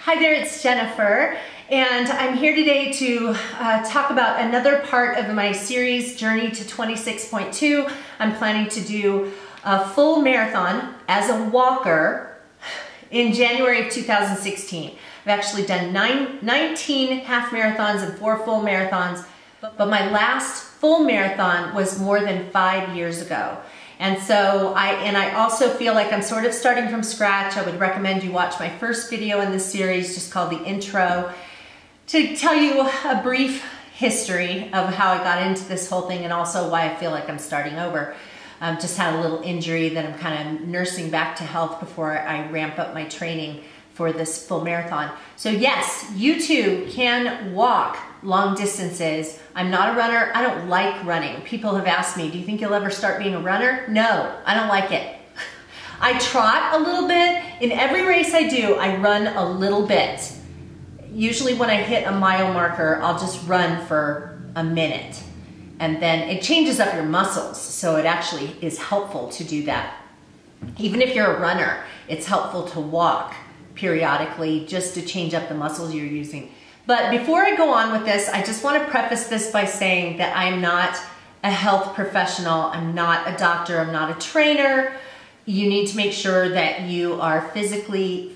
Hi there, it's Jennifer, and I'm here today to talk about another part of my series, Journey to 26.2. I'm planning to do a full marathon as a walker in January of 2016. I've actually done 19 half marathons and 4 full marathons, but my last full marathon was more than 5 years ago. And so I also feel like I'm sort of starting from scratch. I would recommend you watch my first video in this series, just called the intro, to tell you a brief history of how I got into this whole thing and also why I feel like I'm starting over. Just had a little injury that I'm kind of nursing back to health before I ramp up my training for this full marathon. So yes, you too can walk long distances. I'm not a runner. I don't like running. People have asked me, do you think you'll ever start being a runner? No, I don't like it. I trot a little bit. In every race I do, I run a little bit. Usually when I hit a mile marker, I'll just run for a minute. And then it changes up your muscles, so it actually is helpful to do that. Even if you're a runner, it's helpful to walk periodically just to change up the muscles you're using. But before I go on with this, I just want to preface this by saying that I'm not a health professional. I'm not a doctor. I'm not a trainer. You need to make sure that you are physically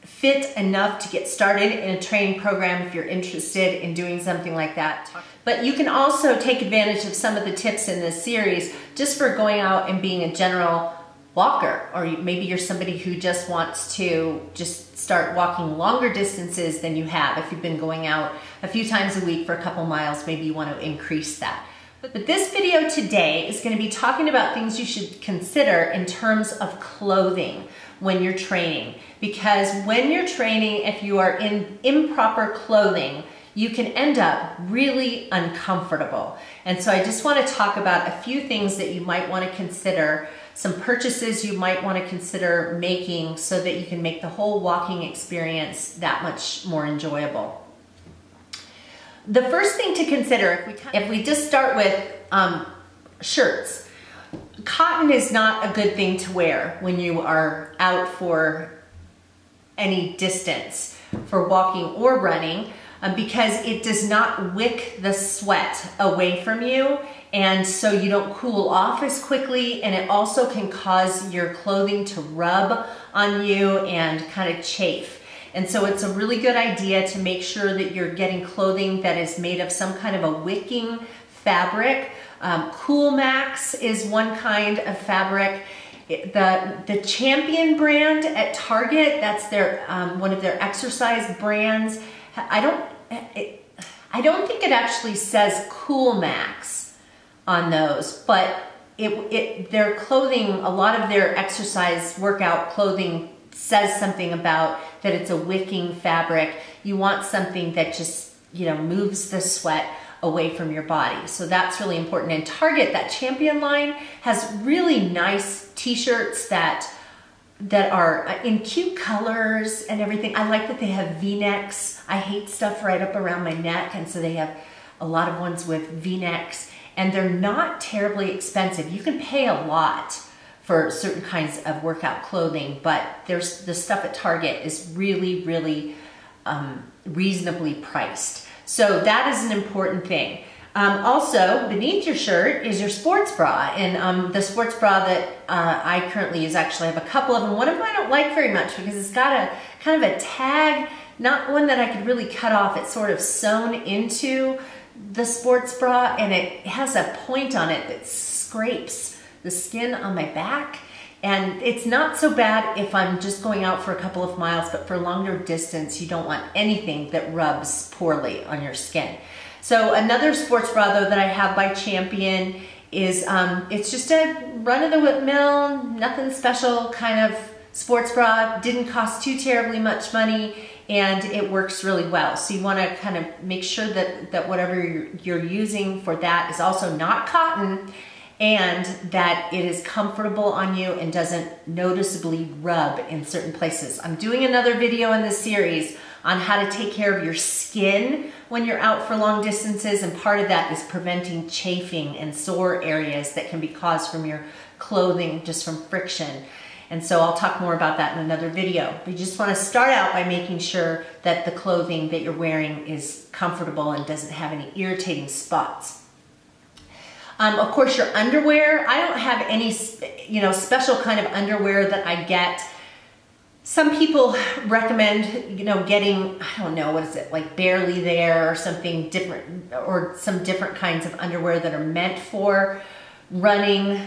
fit enough to get started in a training program if you're interested in doing something like that. But you can also take advantage of some of the tips in this series just for going out and being a general walker, or maybe you're somebody who just wants to just start walking longer distances than you have. If you've been going out a few times a week for a couple miles, maybe you want to increase that. But this video today is going to be talking about things you should consider in terms of clothing when you're training. Because when you're training, if you are in improper clothing, you can end up really uncomfortable. And so I just want to talk about a few things that you might want to consider, some purchases you might want to consider making so that you can make the whole walking experience that much more enjoyable. The first thing to consider, if we just start with shirts, cotton is not a good thing to wear when you are out for any distance, for walking or running, because it does not wick the sweat away from you, and so you don't cool off as quickly, and it also can cause your clothing to rub on you and kind of chafe. And so it's a really good idea to make sure that you're getting clothing that is made of some kind of a wicking fabric. Cool Max is one kind of fabric. The Champion brand at Target, that's their one of their exercise brands. I don't think it actually says Cool Max on those, but their clothing, a lot of their exercise workout clothing says something about that it's a wicking fabric. You want something that just, moves the sweat away from your body. So that's really important. And Target, that Champion line, has really nice t-shirts that are in cute colors and everything. I like that they have V-necks. I hate stuff right up around my neck, and so they have a lot of ones with V-necks, and they're not terribly expensive. You can pay a lot for certain kinds of workout clothing, but the stuff at Target is really, really reasonably priced. So that is an important thing. Also, beneath your shirt is your sports bra, and the sports bra that I currently use, actually I have a couple of them. One of them I don't like very much because it's got a kind of a tag, not one that I could really cut off. It's sort of sewn into the sports bra, and it has a point on it that scrapes the skin on my back. And it's not so bad if I'm just going out for a couple of miles, but for longer distance, you don't want anything that rubs poorly on your skin. So another sports bra though that I have by Champion is, it's just a run-of-the-mill, nothing special kind of sports bra. Didn't cost too terribly much money, and it works really well. So you want to kind of make sure that whatever you're using for that is also not cotton, and that it is comfortable on you and doesn't noticeably rub in certain places. I'm doing another video in this series on how to take care of your skin when you're out for long distances, and part of that is preventing chafing and sore areas that can be caused from your clothing just from friction. And so I'll talk more about that in another video. But you just want to start out by making sure that the clothing that you're wearing is comfortable and doesn't have any irritating spots. Of course, your underwear, I don't have any, special kind of underwear that I get. Some people recommend, getting, I don't know, what is it, like Barely There or something different, or some different kinds of underwear that are meant for running.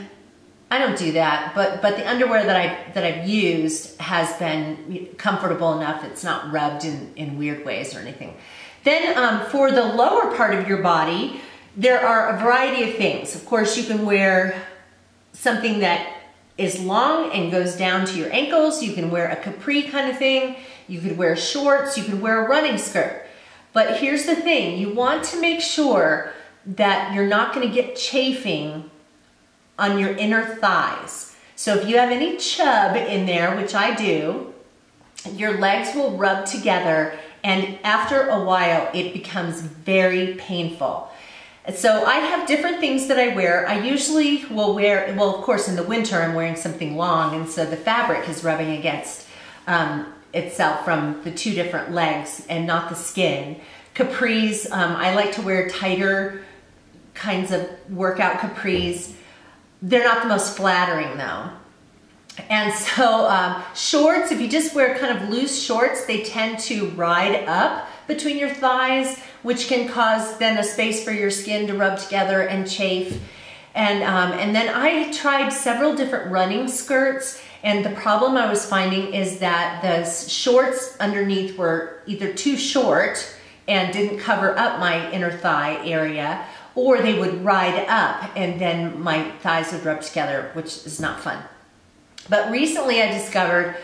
I don't do that, but the underwear that I've used has been comfortable enough. It's not rubbed in weird ways or anything. Then for the lower part of your body, there are a variety of things. Of course, you can wear something that is long and goes down to your ankles. You can wear a capri kind of thing. You could wear shorts. You could wear a running skirt. But here's the thing. You want to make sure that you're not going to get chafing on your inner thighs. So if you have any chub in there, which I do, your legs will rub together, and after a while it becomes very painful. So I have different things that I wear. I usually will wear, well, of course in the winter I'm wearing something long, and so the fabric is rubbing against itself from the two different legs and not the skin. Capris, I like to wear tighter kinds of workout capris. They're not the most flattering though. And so shorts, if you just wear kind of loose shorts, they tend to ride up between your thighs, which can cause then a space for your skin to rub together and chafe. And then I tried several different running skirts, and the problem I was finding is that the shorts underneath were either too short and didn't cover up my inner thigh area, or they would ride up and then my thighs would rub together, which is not fun. But recently I discovered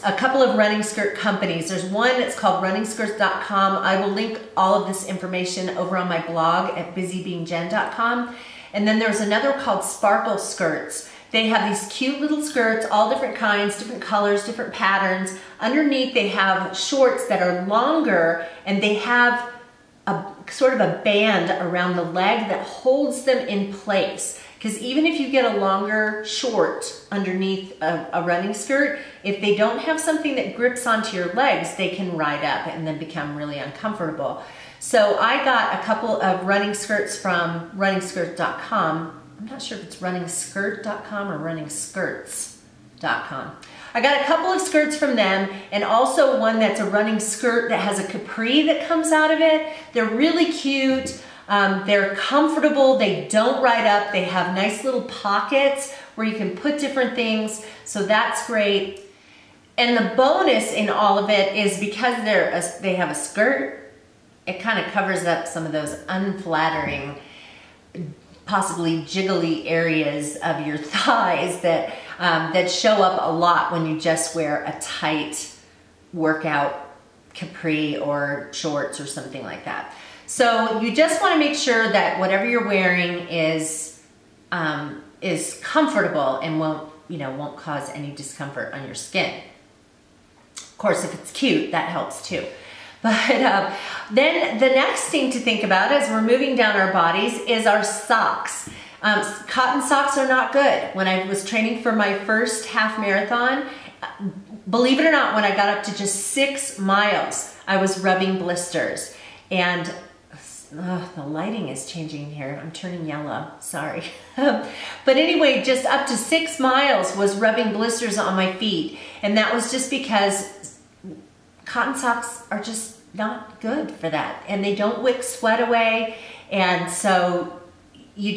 a couple of running skirt companies. There's one that's called runningskirts.com. I will link all of this information over on my blog at BusyBeingJen.com. And then there's another called Sparkle Skirts. They have these cute little skirts, all different kinds, different colors, different patterns. Underneath they have shorts that are longer, and they have a sort of a band around the leg that holds them in place. Because even if you get a longer short underneath a running skirt, if they don't have something that grips onto your legs, they can ride up and then become really uncomfortable. So I got a couple of running skirts from runningskirt.com. I'm not sure if it's runningskirt.com or runningskirts.com. I got a couple of skirts from them, and also one that's a running skirt that has a capri that comes out of it. They're really cute. They're comfortable. They don't ride up. They have nice little pockets where you can put different things. So that's great. And the bonus in all of it is because they have a skirt, it kind of covers up some of those unflattering, possibly jiggly areas of your thighs that show up a lot when you just wear a tight workout capri or shorts or something like that. So you just want to make sure that whatever you're wearing is comfortable and won't cause any discomfort on your skin. Of course, if it's cute, that helps too. But then the next thing to think about as we're moving down our bodies is our socks. Cotton socks are not good. When I was training for my first half marathon, believe it or not, when I got up to just 6 miles, I was rubbing blisters. And the lighting is changing here. I'm turning yellow, sorry. But anyway, just up to 6 miles was rubbing blisters on my feet. And that was just because cotton socks are just not good for that. And they don't wick sweat away. And so you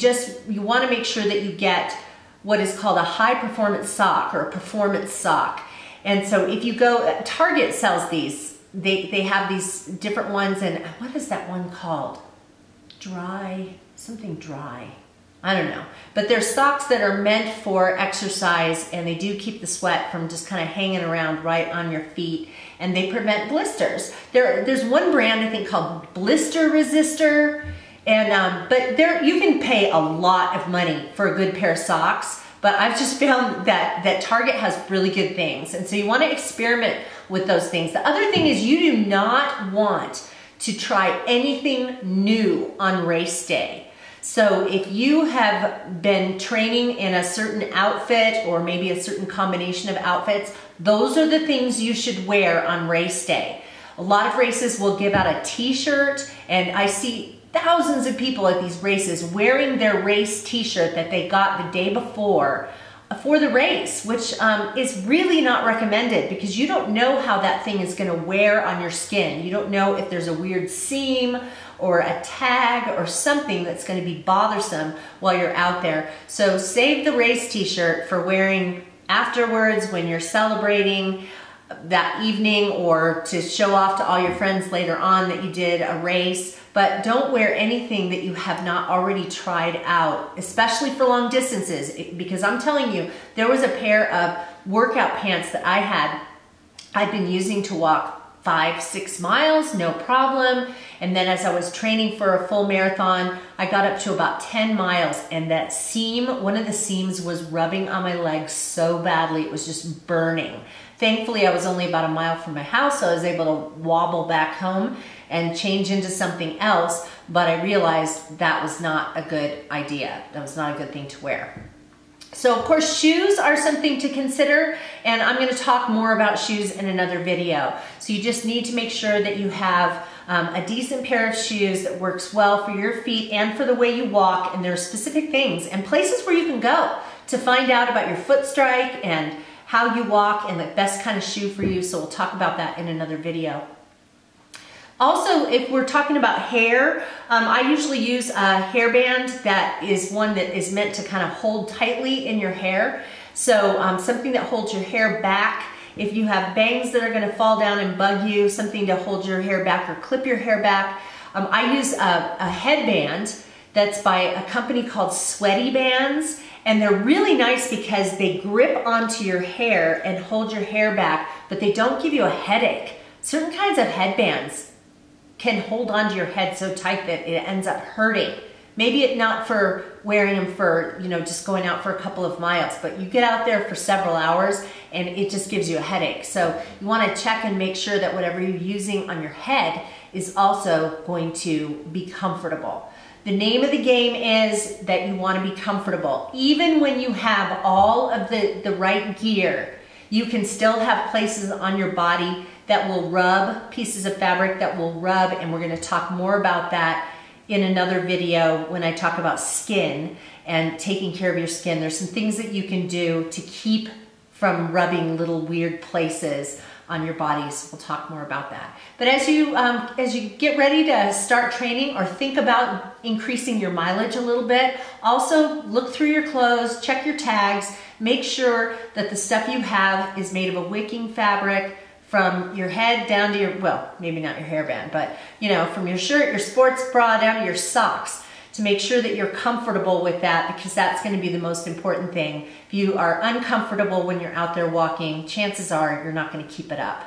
want to make sure that you get what is called a high performance sock or a performance sock. And so if you go, Target sells these. They have these different ones, and what is that one called? Something dry. I don't know. But they're socks that are meant for exercise, and they do keep the sweat from just kind of hanging around right on your feet, and they prevent blisters. There's one brand I think called Blister Resistor, and but you can pay a lot of money for a good pair of socks. But I've just found that Target has really good things. And so you want to experiment with those things. The other thing is you do not want to try anything new on race day. So if you have been training in a certain outfit or maybe a certain combination of outfits, those are the things you should wear on race day. A lot of races will give out a t-shirt, and I see thousands of people at these races wearing their race t-shirt that they got the day before for the race, which is really not recommended because you don't know how that thing is going to wear on your skin. You don't know if there's a weird seam or a tag or something that's going to be bothersome while you're out there. So save the race t-shirt for wearing afterwards when you're celebrating that evening, or to show off to all your friends later on that you did a race. But don't wear anything that you have not already tried out, especially for long distances, because I'm telling you, there was a pair of workout pants that I'd been using to walk 5-6 miles, no problem. And then as I was training for a full marathon, I got up to about 10 miles, and that seam, one of the seams was rubbing on my legs so badly, it was just burning. Thankfully, I was only about a mile from my house, so I was able to wobble back home and change into something else, but I realized that was not a good idea. That was not a good thing to wear. So of course, shoes are something to consider, and I'm going to talk more about shoes in another video. So you just need to make sure that you have a decent pair of shoes that works well for your feet and for the way you walk, and there are specific things and places where you can go to find out about your foot strike and how you walk and the best kind of shoe for you. So we'll talk about that in another video. Also, if we're talking about hair, I usually use a hairband that is one that is meant to kind of hold tightly in your hair. So something that holds your hair back. If you have bangs that are going to fall down and bug you, something to hold your hair back or clip your hair back. I use a headband that's by a company called Sweaty Bands, and they're really nice because they grip onto your hair and hold your hair back, but they don't give you a headache. Certain kinds of headbands can hold onto your head so tight that it ends up hurting. Maybe it's not for wearing them for, you know, just going out for a couple of miles, but you get out there for several hours and it just gives you a headache. So you want to check and make sure that whatever you're using on your head is also going to be comfortable. The name of the game is that you want to be comfortable. Even when you have all of the right gear, you can still have places on your body that will rub, pieces of fabric that will rub, and we're going to talk more about that in another video when I talk about skin and taking care of your skin. There's some things that you can do to keep from rubbing little weird places on your bodies. We'll talk more about that. But as you get ready to start training or think about increasing your mileage a little bit, also look through your clothes, check your tags, make sure that the stuff you have is made of a wicking fabric from your head down to your, well, maybe not your hairband, but you know, from your shirt, your sports bra down to your socks, to make sure that you're comfortable with that, because that's going to be the most important thing. If you are uncomfortable when you're out there walking, chances are you're not going to keep it up.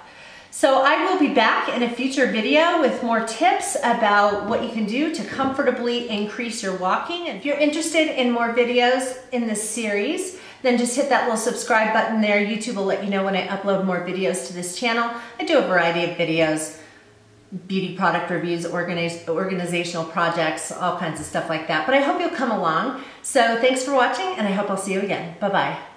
So I will be back in a future video with more tips about what you can do to comfortably increase your walking. And if you're interested in more videos in this series, then just hit that little subscribe button there. YouTube will let you know when I upload more videos to this channel. I do a variety of videos, beauty product reviews, organizational projects, all kinds of stuff like that. But I hope you'll come along. So thanks for watching, and I hope I'll see you again. Bye-bye.